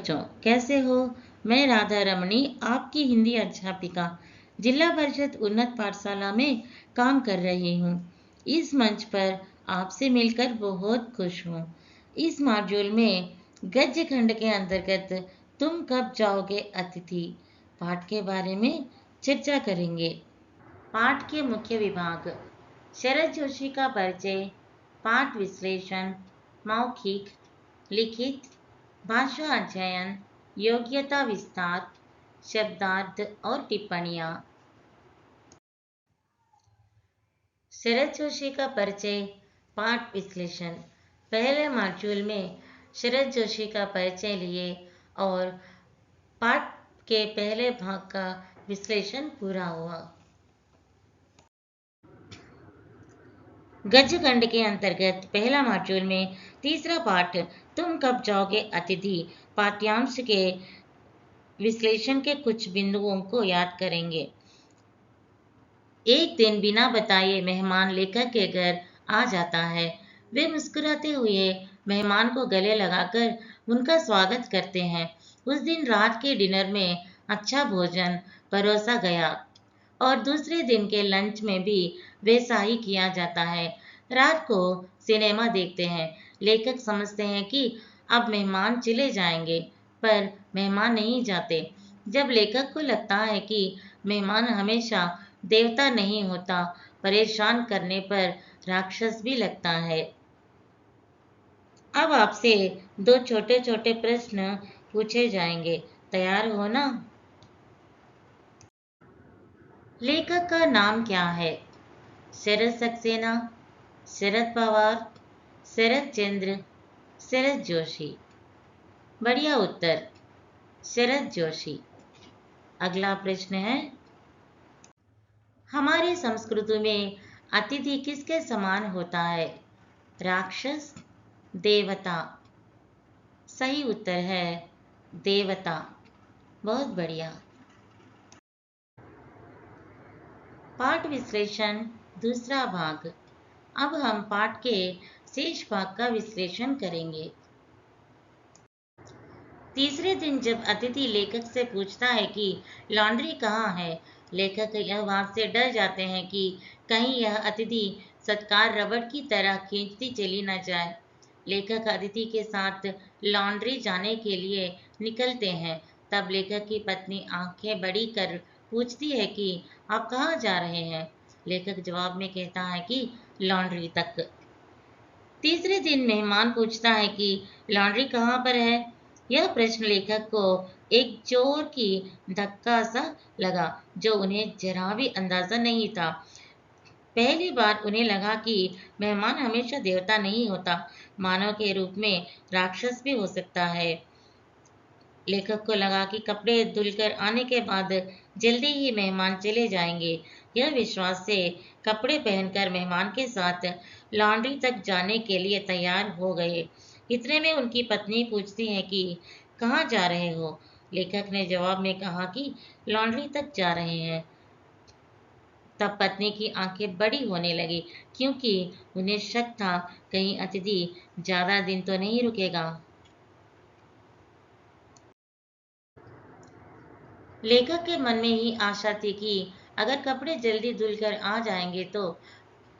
बच्चों, कैसे हो? मैं राधा रमणी, आपकी हिंदी अध्यापिका जिला परिषद उन्नत पाठशाला में काम कर रही हूँ। इस मंच पर आपसे मिलकर बहुत खुश हूँ। इस मॉड्यूल में गद्य खंड के अंतर्गत तुम कब जाओगे अतिथि पाठ के बारे में चर्चा करेंगे। पाठ के मुख्य विभाग: शरद जोशी का परिचय, पाठ विश्लेषण, मौखिक, लिखित, भाषा अध्ययन, योग्यता विस्तार, शब्दार्थ और टिप्पणियाँ। शरद जोशी का परिचय, पाठ विश्लेषण। पहले मॉड्यूल में शरद जोशी का परिचय लिए और पाठ के पहले भाग का विश्लेषण पूरा हुआ। गद्य खंड के अंतर्गत पहला मॉड्यूल में तीसरा पाठ तुम कब जाओगे अतिथि पाठ्यांश के विश्लेषण के कुछ बिंदुओं को याद करेंगे। एक दिन बिना बताए मेहमान लेखक के घर आ जाता है। वे मुस्कुराते हुए मेहमान को गले लगाकर उनका स्वागत करते हैं। उस दिन रात के डिनर में अच्छा भोजन परोसा गया और दूसरे दिन के लंच में भी वैसा ही किया जाता है। रात को सिनेमा देखते हैं। लेखक समझते हैं कि अब मेहमान चले जाएंगे, पर मेहमान नहीं जाते। जब लेखक को लगता है कि मेहमान हमेशा देवता नहीं होता, परेशान करने पर राक्षस भी लगता है। अब आपसे दो छोटे छोटे प्रश्न पूछे जाएंगे, तैयार हो ना? लेखक का नाम क्या है? शरद सक्सेना, शरद पवार, शरद चंद्र, शरद जोशी। बढ़िया उत्तर, शरद जोशी। अगला प्रश्न है, हमारी संस्कृति में अतिथि किसके समान होता है? राक्षस, देवता। सही उत्तर है देवता। बहुत बढ़िया। पाठ विश्लेषण दूसरा भाग। अब हम पाठ के शेष भाग का विश्लेषण करेंगे। तीसरे दिन जब अतिथि लेखक से पूछता है कि लॉन्ड्री कहाँ है, लेखक यह बात से डर जाते हैं कि कहीं यह अतिथि सत्कार रबड़ की तरह खींचती चली न जाए। लेखक अतिथि के साथ लॉन्ड्री जाने के लिए निकलते हैं। तब लेखक की पत्नी आंखें बड़ी कर पूछती है कि आप कहाँ जा रहे हैं। लेखक जवाब में कहता है कि लॉन्ड्री तक। तीसरे दिन मेहमान पूछता है कि लॉन्ड्री कहाँ पर है। यह प्रश्न लेखक को एक जोर की धक्का सा लगा, जो उन्हें जरा भी अंदाजा नहीं था। पहली बार उन्हें लगा कि मेहमान हमेशा देवता नहीं होता, मानव के रूप में राक्षस भी हो सकता है। लेखक को लगा कि कपड़े धुलकर आने के बाद जल्दी ही मेहमान चले जाएंगे। यह विश्वास से कपड़े पहनकर मेहमान के साथ लॉन्ड्री तक जाने के लिए तैयार हो गए। इतने में उनकी पत्नी पूछती है कि कहाँ जा रहे हो। लेखक ने जवाब में कहा कि लॉन्ड्री तक जा रहे हैं। तब पत्नी की आंखें बड़ी होने लगी, क्योंकि उन्हें शक था कहीं अतिथि ज्यादा दिन तो नहीं रुकेगा। लेखक के मन में ही आशा थी कि अगर कपड़े जल्दी धुलकर आ जाएंगे तो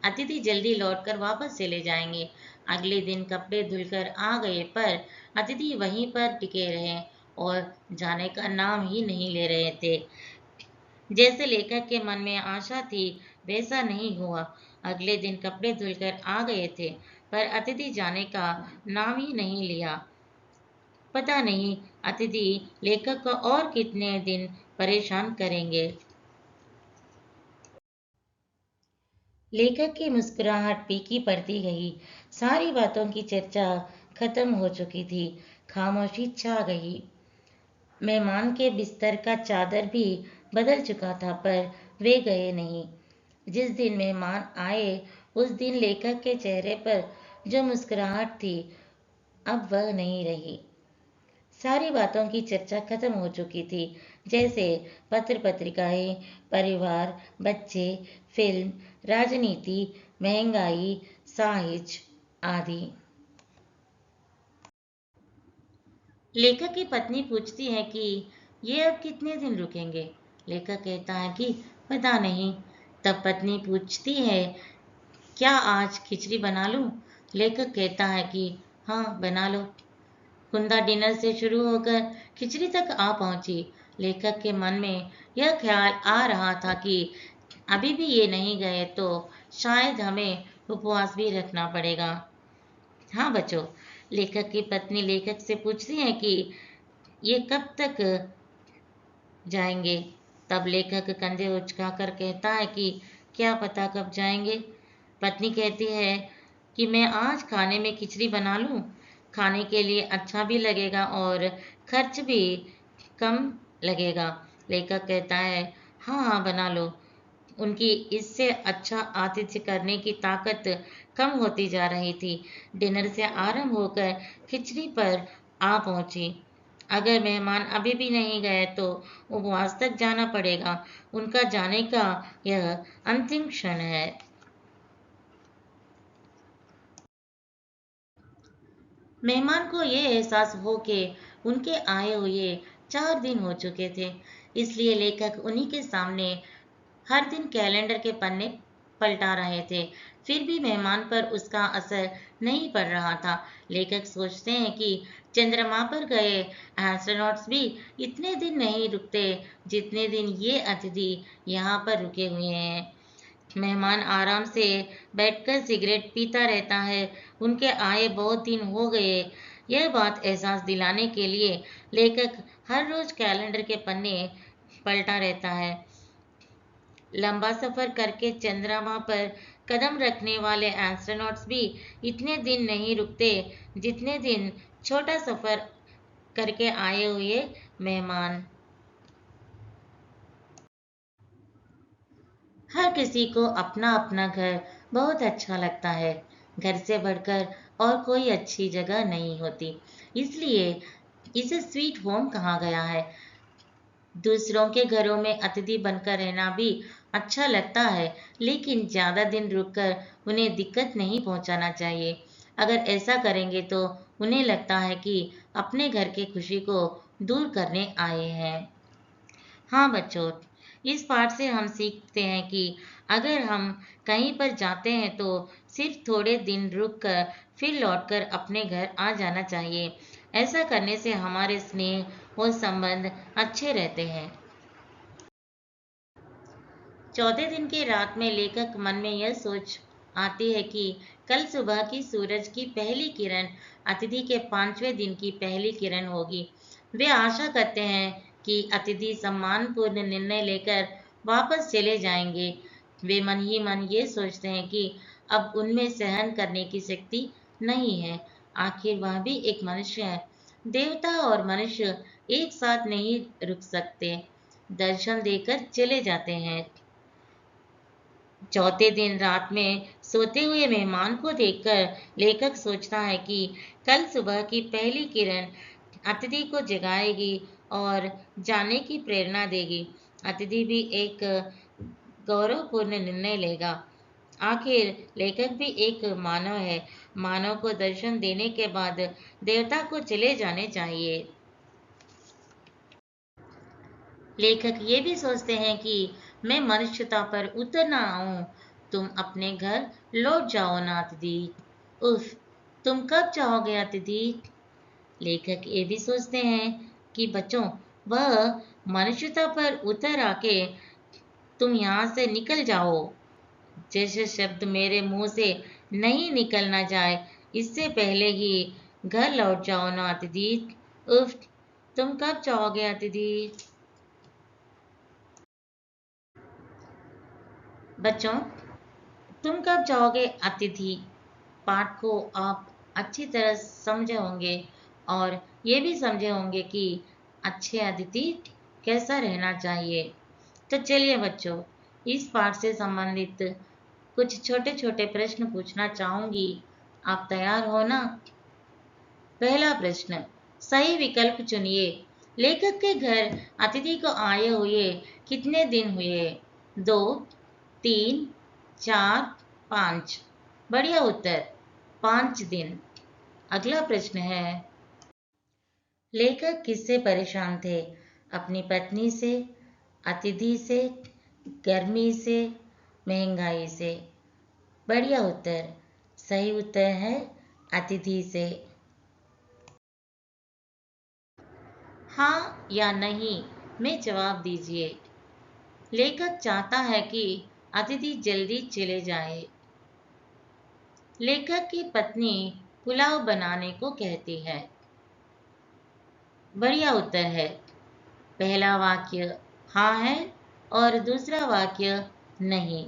अतिथि जल्दी लौटकर वापस चले जाएंगे। अगले दिन कपड़े धुलकर आ गए, पर अतिथि वहीं पर टिके रहे और जाने का नाम ही नहीं ले रहे थे। जैसे लेखक के मन में आशा थी, वैसा नहीं हुआ। अगले दिन कपड़े धुलकर आ गए थे, पर अतिथि जाने का नाम ही नहीं लिया। पता नहीं अतिथि लेखक को और कितने दिन परेशान करेंगे। लेखक की मुस्कुराहट फीकी पड़ती गई। सारी बातों की चर्चा खत्म हो चुकी थी। खामोशी छा गई। मेहमान के बिस्तर का चादर भी बदल चुका था, पर वे गए नहीं। जिस दिन मेहमान आए, उस दिन लेखक के चेहरे पर जो मुस्कुराहट थी, अब वह नहीं रही। सारी बातों की चर्चा खत्म हो चुकी थी, जैसे पत्र पत्रिकाएं, परिवार, बच्चे, फिल्म, राजनीति, महंगाई, साहित्य आदि। लेखक की पत्नी पूछती है कि ये अब कितने दिन रुकेंगे। लेखक कहता है कि पता नहीं। तब पत्नी पूछती है क्या आज खिचड़ी बना लूं। लेखक कहता है कि हाँ बना लो। कुंदा डिनर से शुरू होकर खिचड़ी तक आ पहुंची। लेखक के मन में यह ख्याल आ रहा था कि अभी भी ये नहीं गए तो शायद हमें उपवास भी रखना पड़ेगा। हाँ बच्चों, लेखक की पत्नी लेखक से पूछती है कि ये कब तक जाएंगे। तब लेखक कंधे उचकाकर कहता है कि क्या पता कब जाएंगे। पत्नी कहती है कि मैं आज खाने में खिचड़ी बना लूं, खाने के लिए अच्छा भी लगेगा और खर्च भी कम लगेगा। लेखक कहता है हाँ हाँ बना लो। उनकी इससे अच्छा आतिथ्य करने की ताकत कम होती जा रही थी। डिनर से आरंभ होकर खिचड़ी पर आ पहुंची। अगर मेहमान अभी भी नहीं गए तो उपवास तक जाना पड़ेगा। उनका जाने का यह अंतिम क्षण है। मेहमान को ये एहसास हो कि उनके आए हुए 4 दिन हो चुके थे। इसलिए लेखक उन्हीं के सामने हर दिन कैलेंडर के पन्ने पलटा रहे थे। फिर भी मेहमान पर उसका असर नहीं पड़ रहा था। लेखक सोचते हैं कि चंद्रमा पर गए एस्ट्रोनॉट्स भी इतने दिन नहीं रुकते जितने दिन ये अतिथि यहाँ पर रुके हुए हैं। मेहमान आराम से बैठकर सिगरेट पीता रहता है। उनके आए बहुत दिन हो गए। यह बात एहसास दिलाने के लिए लेखक हर रोज कैलेंडर के पन्ने पलटा रहता है। लंबा सफर करके चंद्रमा पर कदम रखने वाले एस्ट्रोनॉट्स भी इतने दिन नहीं रुकते जितने दिन छोटा सफर करके आए हुए मेहमान। हर किसी को अपना अपना घर बहुत अच्छा लगता है। घर से बढ़कर और कोई अच्छी जगह नहीं होती। इसलिए इसे स्वीट होम कहा गया है। दूसरों के घरों में अतिथि बनकर रहना भी अच्छा लगता है, लेकिन ज्यादा दिन रुककर उन्हें दिक्कत नहीं पहुंचाना चाहिए। अगर ऐसा करेंगे तो उन्हें लगता है कि अपने घर की खुशी को दूर करने आए हैं। हाँ बच्चों, इस पाठ से हम सीखते हैं कि अगर हम कहीं पर जाते हैं तो सिर्फ थोड़े दिन रुक कर फिर लौटकर अपने घर आ जाना चाहिए। ऐसा करने से हमारे स्नेह और संबंध अच्छे रहते हैं। चौथे दिन की रात में लेखक मन में यह सोच आती है कि कल सुबह की सूरज की पहली किरण अतिथि के 5वें दिन की पहली किरण होगी। वे आशा करते हैं कि अतिथि सम्मानपूर्ण निर्णय लेकर वापस चले जाएंगे। वे मन ही मन ये सोचते हैं कि अब उनमें सहन करने की शक्ति नहीं है। आखिर वह भी एक मनुष्य है। देवता और मनुष्य एक साथ नहीं रुक सकते। दर्शन देकर चले जाते हैं। चौथे दिन रात में सोते हुए मेहमान को देखकर लेखक सोचता है कि कल सुबह की पहली किरण अतिथि को जगाएगी और जाने की प्रेरणा देगी। अतिथि भी एक गौरवपूर्ण निर्णय लेगा। आखिर लेखक भी एक मानव है। मानव को दर्शन देने के बाद देवता को चले जाने चाहिए। लेखक ये भी सोचते हैं कि मैं मनुष्यता पर उतर ना आऊं। तुम अपने घर लौट जाओ ना अतिथि। उफ, तुम कब जाओगे अतिथि। लेखक ये भी सोचते हैं कि बच्चों, वह मनुष्यता पर उतर आके तुम यहाँ से निकल जाओ। जैसे शब्द मेरे मुंह से नहीं निकलना जाए इससे पहले ही घर लौट जाओ ना अतिथि। उफ, तुम कब जाओगे अतिथि। बच्चों, तुम कब जाओगे अतिथि पाठ को आप अच्छी तरह समझे होंगे और ये भी समझे होंगे कि अच्छे अतिथि कैसा रहना चाहिए। तो चलिए बच्चों, इस पाठ से संबंधित कुछ छोटे छोटे प्रश्न पूछना चाहूंगी। आप तैयार हो ना। पहला प्रश्न, सही विकल्प चुनिए। लेखक के घर अतिथि को आए हुए कितने दिन हुए। 2, 3, 4, 5। बढ़िया उत्तर, 5 दिन। अगला प्रश्न है, लेखक किससे परेशान थे? अपनी पत्नी से, अतिथि से, गर्मी से, महंगाई से? बढ़िया उत्तर। सही उत्तर है अतिथि से। हाँ या नहीं में जवाब दीजिए। लेखक चाहता है कि अतिथि जल्दी चले जाए। लेखक की पत्नी पुलाव बनाने को कहती है। बढ़िया उत्तर है। पहला वाक्य हाँ है और दूसरा वाक्य नहीं।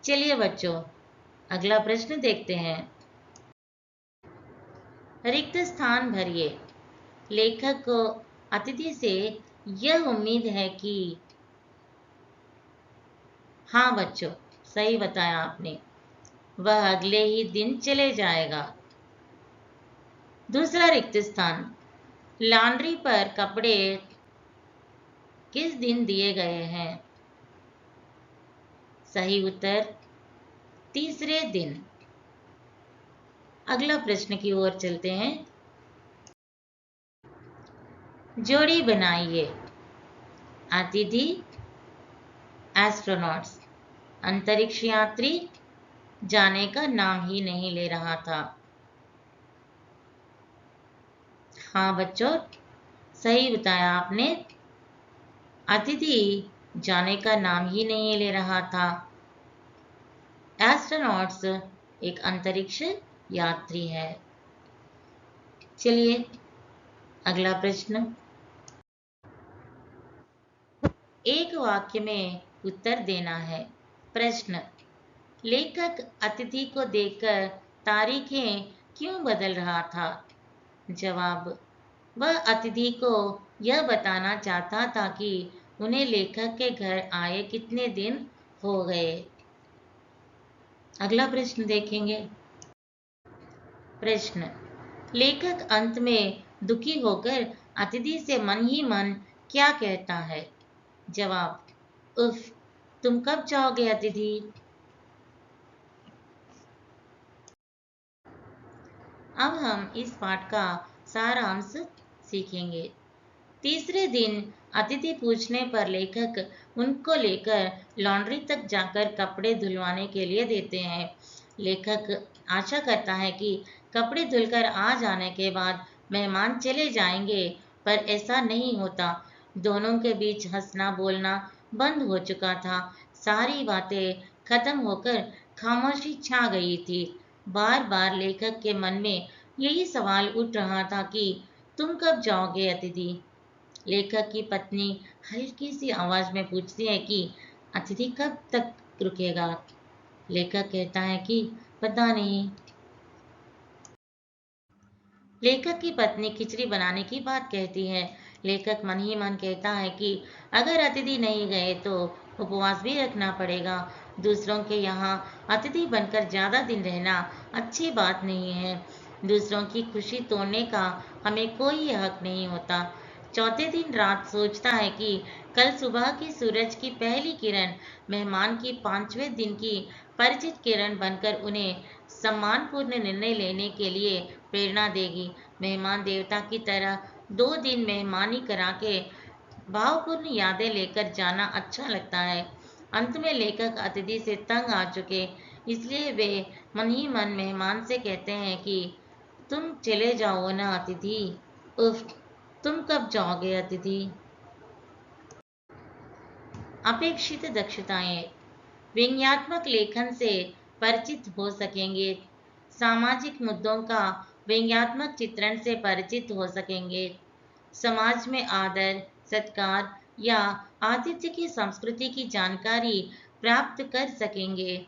चलिए बच्चों, अगला प्रश्न देखते हैं। रिक्त स्थान भरिए। लेखक को अतिथि से यह उम्मीद है कि। हाँ बच्चों, सही बताया आपने। वह अगले ही दिन चले जाएगा। दूसरा रिक्त स्थान। लॉन्ड्री पर कपड़े किस दिन दिए गए हैं? सही उत्तर तीसरे दिन। अगला प्रश्न की ओर चलते हैं। जोड़ी बनाइए। अतिथि एस्ट्रोनॉट्स। अंतरिक्ष यात्री जाने का नाम ही नहीं ले रहा था। हाँ बच्चों, सही बताया आपने। अतिथि जाने का नाम ही नहीं ले रहा था। एस्ट्रोनॉट्स एक अंतरिक्ष यात्री है। चलिए अगला प्रश्न। एक वाक्य में उत्तर देना है। प्रश्न। लेखक अतिथि को देखकर तारीखें क्यों बदल रहा था? जवाब। वह अतिथि को यह बताना चाहता था कि उन्हें लेखक के घर आए कितने दिन हो गए। अगला प्रश्न देखेंगे। प्रश्न। लेखक अंत में दुखी होकर अतिथि से मन ही मन क्या कहता है? जवाब। उफ, तुम कब जाओगे अतिथि? अब हम इस पाठ का सारांश सीखेंगे। तीसरे दिन अतिथि पूछने पर लेखक उनको लेकर लॉन्ड्री तक जाकर कपड़े धुलवाने के लिए देते हैं। लेखक आशा करता है कि कपड़े धुलकर आ जाने के बाद मेहमान चले जाएंगे, पर ऐसा नहीं होता। दोनों के बीच हंसना बोलना बंद हो चुका था। सारी बातें खत्म होकर खामोशी छा गई थी। बार बार लेखक के मन में यही सवाल उठ रहा था कि तुम कब जाओगे अतिथि? लेखक की पत्नी हल्की सी आवाज में पूछती है कि अतिथि कब तक रुकेगा? लेखक कहता है कि पता नहीं। लेखक की पत्नी खिचड़ी बनाने की बात कहती है। लेखक मन ही मन कहता है कि अगर अतिथि नहीं गए तो उपवास भी रखना पड़ेगा। दूसरों के यहाँ अतिथि बनकर ज्यादा दिन रहना अच्छी बात नहीं है। दूसरों की खुशी तोड़ने का हमें कोई हक नहीं होता। चौथे दिन रात सोचता है कि कल सुबह की सूरज की पहली किरण मेहमान की पांचवें दिन की परिचित किरण बनकर उन्हें सम्मानपूर्ण निर्णय लेने के लिए प्रेरणा देगी। मेहमान देवता की तरह 2 दिन मेहमानी करा के भावपूर्ण यादें लेकर जाना अच्छा लगता है। अंत में लेखक अतिथि से तंग आ चुके, इसलिए वे मन ही मन मेहमान से कहते हैं कि तुम चले जाओ ना अतिथि। उफ, तुम कब जाओगे अतिथि? अपेक्षित दक्षताएं। व्यंग्यात्मक लेखन से परिचित हो सकेंगे। सामाजिक मुद्दों का व्यंग्यात्मक चित्रण से परिचित हो सकेंगे। समाज में आदर, सत्कार या आतिथ्य की संस्कृति की जानकारी प्राप्त कर सकेंगे।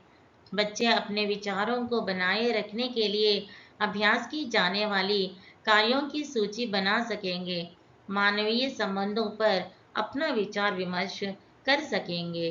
बच्चे अपने विचारों को बनाए रखने के लिए अभ्यास की जाने वाली कार्यों की सूची बना सकेंगे। मानवीय संबंधों पर अपना विचार विमर्श कर सकेंगे।